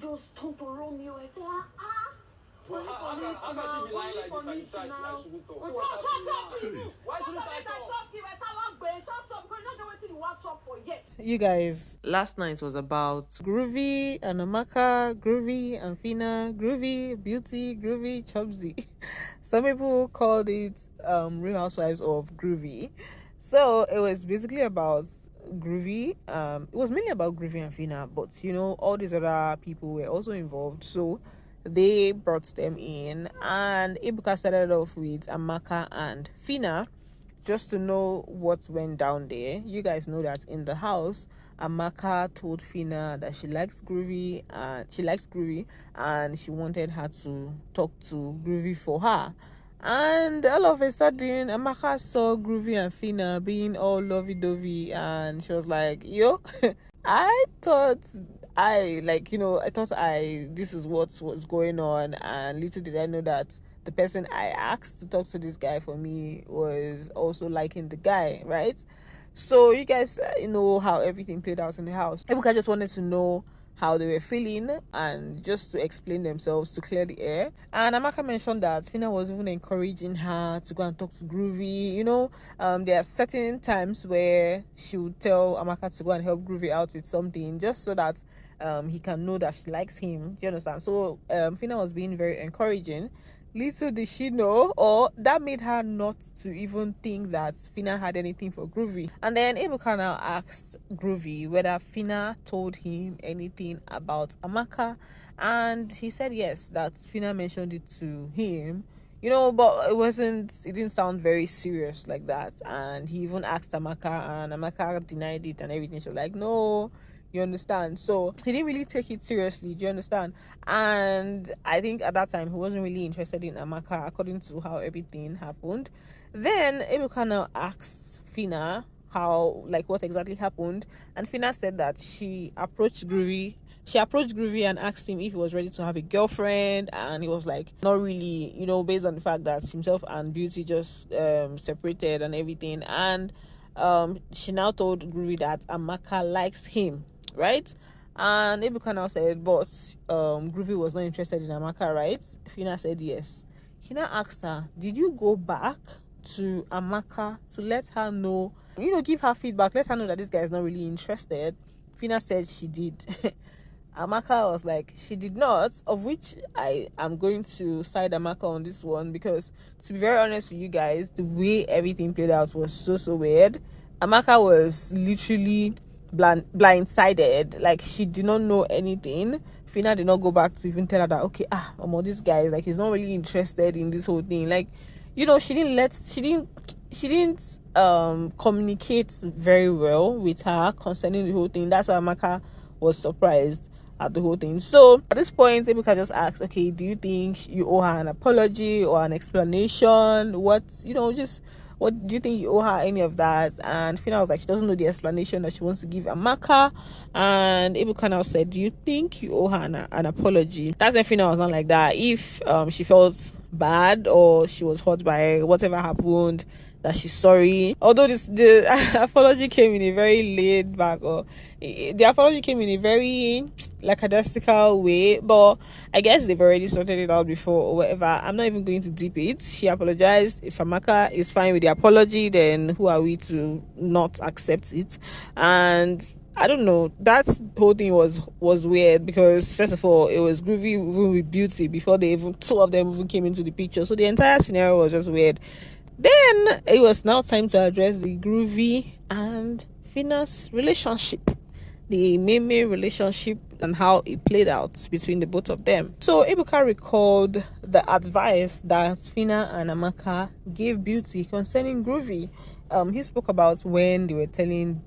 just turn to Romeo and say, Why should I talk? You guys, last night was about Groovy and Amaka, Groovy and Phyna, Groovy, Beauty, Groovy, Chubsy. Some people called it Real Housewives of Groovy. So it was basically about Groovy. It was mainly about Groovy and Phyna, but all these other people were also involved. So they brought them in, and Ebuka started off with Amaka and Phyna, just to know what went down there. You guys know that in the house, Amaka told Phyna that she likes Groovy, and she wanted her to talk to Groovy for her. And all of a sudden, Amaka saw Groovy and Phyna being all lovey-dovey, and she was like, yo, I thought this is what was going on, and little did I know that the person I asked to talk to this guy for me was also liking the guy, right? So you guys know how everything played out in the house. Ebuka just wanted to know how they were feeling and just to explain themselves, to clear the air. And Amaka mentioned that Phyna was even encouraging her to go and talk to Groovy. There are certain times where she would tell Amaka to go and help Groovy out with something, just so that he can know that she likes him. Do you understand? So Phyna was being very encouraging. Little did she know, or that made her not to even think that Phyna had anything for Groovy. And then Ebuka now asked Groovy whether Phyna told him anything about Amaka, and he said yes, that Phyna mentioned it to him, but it didn't sound very serious like that. And he even asked Amaka, and Amaka denied it and everything. She was like, no, you understand? So he didn't really take it seriously. Do you understand? And I think at that time he wasn't really interested in Amaka, according to how everything happened. Then Ebuka now asked Phyna what exactly happened, and Phyna said that she approached Groovy and asked him if he was ready to have a girlfriend, and he was like, not really, based on the fact that himself and Beauty just separated and everything. And she now told Groovy that Amaka likes him, right? And Ebuka now said, but Groovy was not interested in Amaka, right? Phyna said yes. He now asked her, did you go back to Amaka to let her know, give her feedback, let her know that this guy is not really interested? Phyna said she did. Amaka was like, she did not, of which I am going to side Amaka on this one, because to be very honest with you guys, the way everything played out was so weird. Amaka was literally blindsided, like she did not know anything. Phyna did not go back to even tell her that, okay, this guy is like, he's not really interested in this whole thing. Like, she didn't communicate very well with her concerning the whole thing. That's why Amaka was surprised at the whole thing. So at this point, Ebuka just asked, okay, do you think you owe her an apology or an explanation? What do you think you owe her, any of that? And Phyna was like, she doesn't know the explanation that she wants to give Amaka. And Ebuka now said, do you think you owe her an apology? That's when Phyna was not like that. If she felt bad or she was hurt by whatever happened, that she's sorry. Although the apology came in a very laid back, or the apology came in a very lackadaisical way, but I guess they've already sorted it out before or whatever. I'm not even going to deep it. She apologized. If Amaka is fine with the apology, then who are we to not accept it? And I don't know, that whole thing was weird, because first of all, it was Groovy even with Beauty before two of them even came into the picture. So the entire scenario was just weird. Then it was now time to address the Groovy and Phyna's relationship, the main relationship, and how it played out between the both of them. So Ebuka recalled the advice that Phyna and Amaka gave Beauty concerning Groovy. He spoke about when they were telling,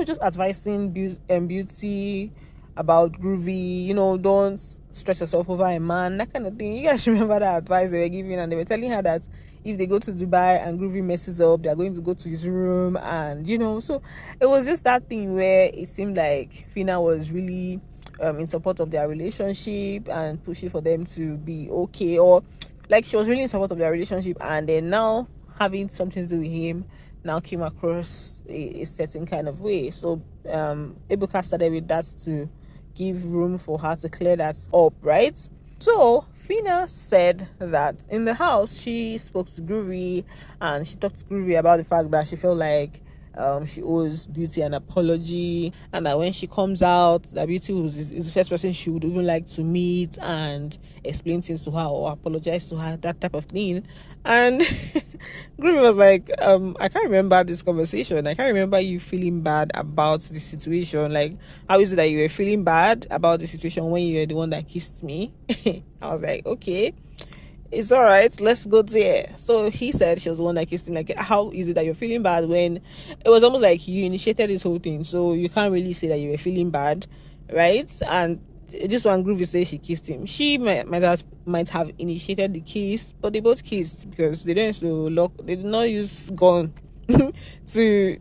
just advising Beauty about Groovy, don't stress yourself over a man, that kind of thing. You guys remember that advice they were giving, and they were telling her that if they go to Dubai and Groovy messes up, they're going to go to his room. And so it was just that thing where it seemed like Phyna was really in support of their relationship and pushing for them to be okay, or like she was really in support of their relationship, and then now having something to do with him now came across a certain kind of way. So Ebuka started with that to give room for her to clear that up, right? So Phyna said that in the house she spoke to Groovy, and she talked to Groovy about the fact that she felt like she owes Beauty an apology, and that when she comes out, that Beauty is the first person she would even like to meet and explain things to her or apologize to her, that type of thing. And Groovy was like, I can't remember this conversation. I can't remember you feeling bad about the situation. Like, how is it that you were feeling bad about the situation when you were the one that kissed me? I was like, okay, it's all right, let's go there. So he said she was the one that kissed him. Like, how is it that you're feeling bad when it was almost like you initiated this whole thing? So you can't really say that you were feeling bad, right? And this one, Groovy says she kissed him. She might have initiated the kiss, but they both kissed because they didn't they did not use gun to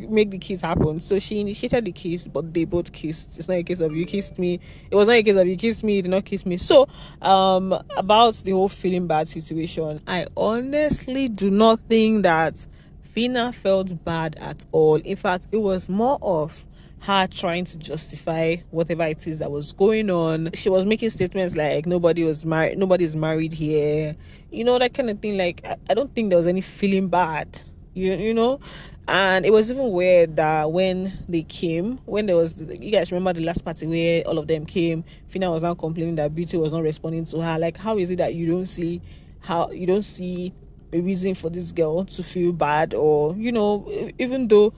make the kiss happen. So she initiated the kiss, but they both kissed. It's not a case of you kissed me. It was not a case of you kissed me, you did not kiss me. So about the whole feeling bad situation, I honestly do not think that Phyna felt bad at all. In fact, it was more of her trying to justify whatever it is that was going on. She was making statements like nobody's married here, that kind of thing. Like, I don't think there was any feeling bad, you know. And it was even weird that when they came, when there was, you guys remember the last party where all of them came, Phyna was now complaining that Beauty was not responding to her. Like, how is it that you don't see a reason for this girl to feel bad? Or even though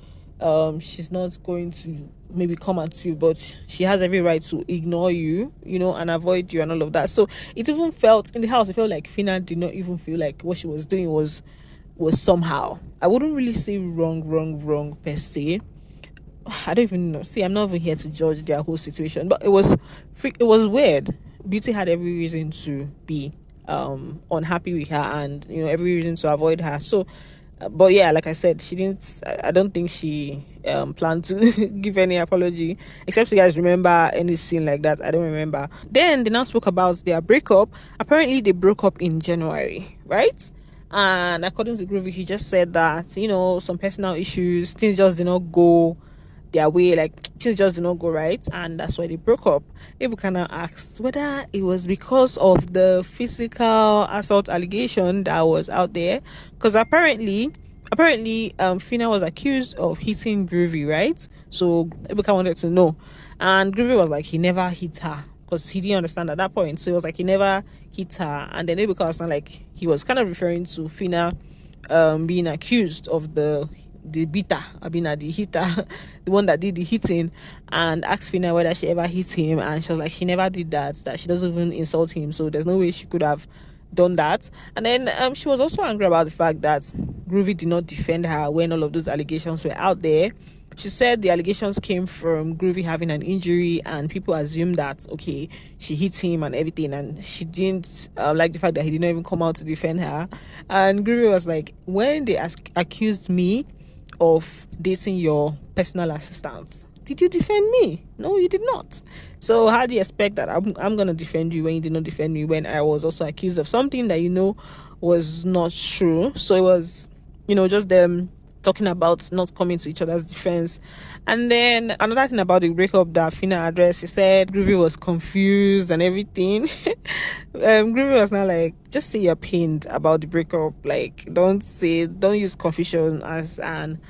she's not going to maybe come at you, but she has every right to ignore you, and avoid you and all of that. So it even felt in the house, it felt like Phyna did not even feel like what she was doing was somehow, I wouldn't really say wrong per se. I don't even know. See, I'm not even here to judge their whole situation, but it was weird. Beauty had every reason to be unhappy with her, and every reason to avoid her. So but yeah, like I said, she didn't. I don't think she planned to give any apology, except you guys remember any scene like that. I don't remember. Then they now spoke about their breakup. Apparently they broke up in January, right? And according to Groovy, he just said that some personal issues, things just did not go their way, like things just did not go right, and that's why they broke up. People can now ask whether it was because of the physical assault allegation that was out there, because apparently Phyna was accused of hitting Groovy, right? So people wanted to know, and Groovy was like he never hit her, because he didn't understand at that point. So it was like he never hit her, and then Ebuka was like he was kind of referring to Phyna being accused of the beater, the hitter, the one that did the hitting, and asked Phyna whether she ever hit him, and she was like she never did that she doesn't even insult him, so there's no way she could have done that. And then she was also angry about the fact that Groovy did not defend her when all of those allegations were out there. She said the allegations came from Groovy having an injury, and people assumed that okay, she hit him and everything, and she didn't like the fact that he did not even come out to defend her. And Groovy was like, when they accused me of dating your personal assistant, did you defend me? No, you did not. So how do you expect that I'm gonna defend you when you did not defend me, when I was also accused of something that was not true? So it was just them talking about not coming to each other's defense. And then another thing about the breakup that Phyna addressed, she said Groovy was confused and everything. Groovy was not like, just say you're pained about the breakup. Like, don't use confusion as an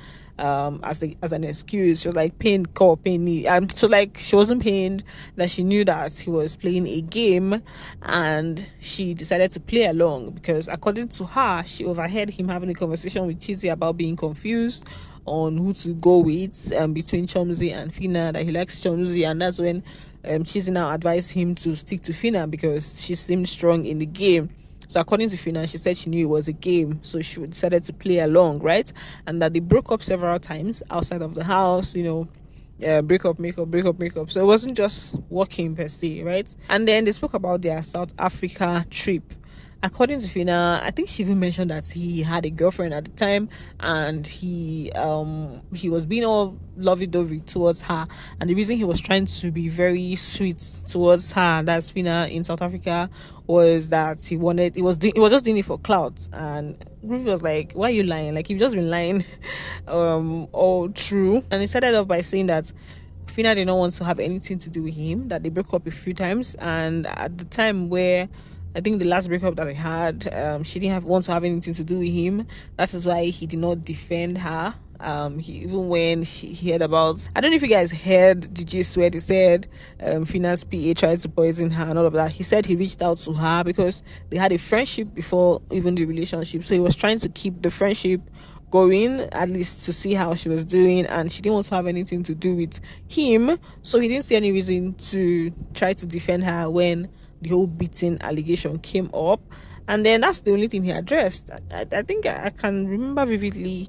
excuse. She was like, pain call, pain knee. So like she wasn't pained, that she knew that he was playing a game, and she decided to play along because according to her, she overheard him having a conversation with Chizzy about being confused on who to go with between Chomzy and Phyna, that he likes Chomzy, and that's when Chizzy now advised him to stick to Phyna because she seemed strong in the game. So according to Phyna, she said she knew it was a game, so she decided to play along, right? And that they broke up several times outside of the house, break up, make up. So it wasn't just working per se, right? And then they spoke about their South Africa trip. According to Phyna, I think she even mentioned that he had a girlfriend at the time, and he was being all lovey-dovey towards her, and the reason he was trying to be very sweet towards her, that's Phyna, in South Africa, was that he was just doing it for clout. And Groovy was like, why are you lying? Like, you've just been lying all true. And he started off by saying that Phyna did not want to have anything to do with him, that they broke up a few times, and at the time where I think the last breakup that they had, she didn't want to have anything to do with him. That is why he did not defend her. Even when he heard about, I don't know if you guys heard the gist where they said Phyna's PA tried to poison her and all of that. He said he reached out to her because they had a friendship before even the relationship, so he was trying to keep the friendship going, at least to see how she was doing, and she didn't want to have anything to do with him, so he didn't see any reason to try to defend her when the whole beating allegation came up. And then that's the only thing he addressed. I think I can remember vividly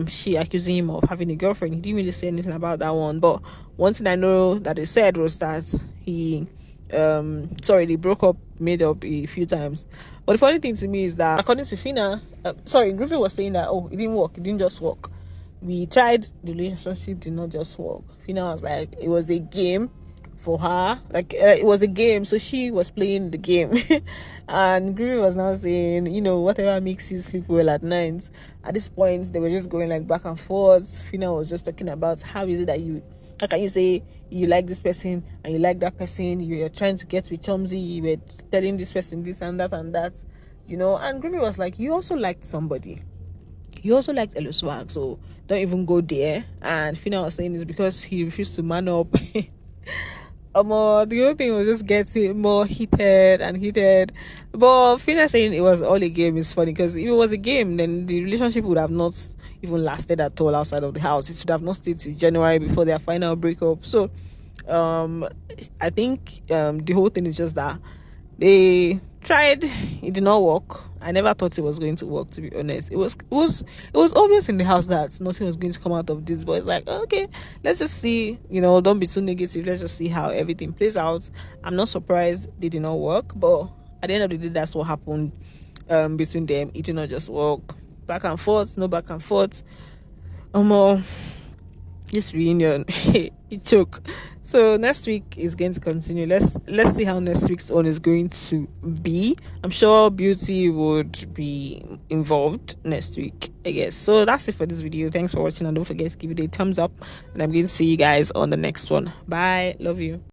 she accusing him of having a girlfriend. He didn't really say anything about that one, but one thing I know that they said was that he they broke up, made up a few times. But the funny thing to me is that, according to Phyna, Groovy was saying that, oh, it didn't work, it didn't just work, we tried, the relationship did not just work. Phyna was like, it was a game for her, like it was a game, so she was playing the game. And Groovy was now saying, whatever makes you sleep well at night. At this point, they were just going like back and forth. Phyna was just talking about how is it that how can you say you like this person and you like that person, you're trying to get with Chumsy, you were telling this person this and that and that, and Groovy was like, you also liked somebody, you also liked Elo Swag, so don't even go there. And Phyna was saying it's because he refused to man up. The whole thing was just getting more heated and heated. But Phyna saying it was all a game is funny, because if it was a game, then the relationship would have not even lasted at all outside of the house. It should have not stayed till January before their final breakup. So I think the whole thing is just that they tried, it did not work. I never thought it was going to work, to be honest. It was obvious in the house that nothing was going to come out of this, but it's like, okay, let's just see, don't be too negative, let's just see how everything plays out. I'm not surprised they did not work, but at the end of the day, that's what happened between them. It did not just work. Back and forth, no back and forth. This reunion, it took. So next week is going to continue. Let's see how next week's one is going to be. I'm sure Beauty would be involved next week, I guess. So that's it for this video. Thanks for watching, and don't forget to give it a thumbs up, and I'm going to see you guys on the next one. Bye, love you.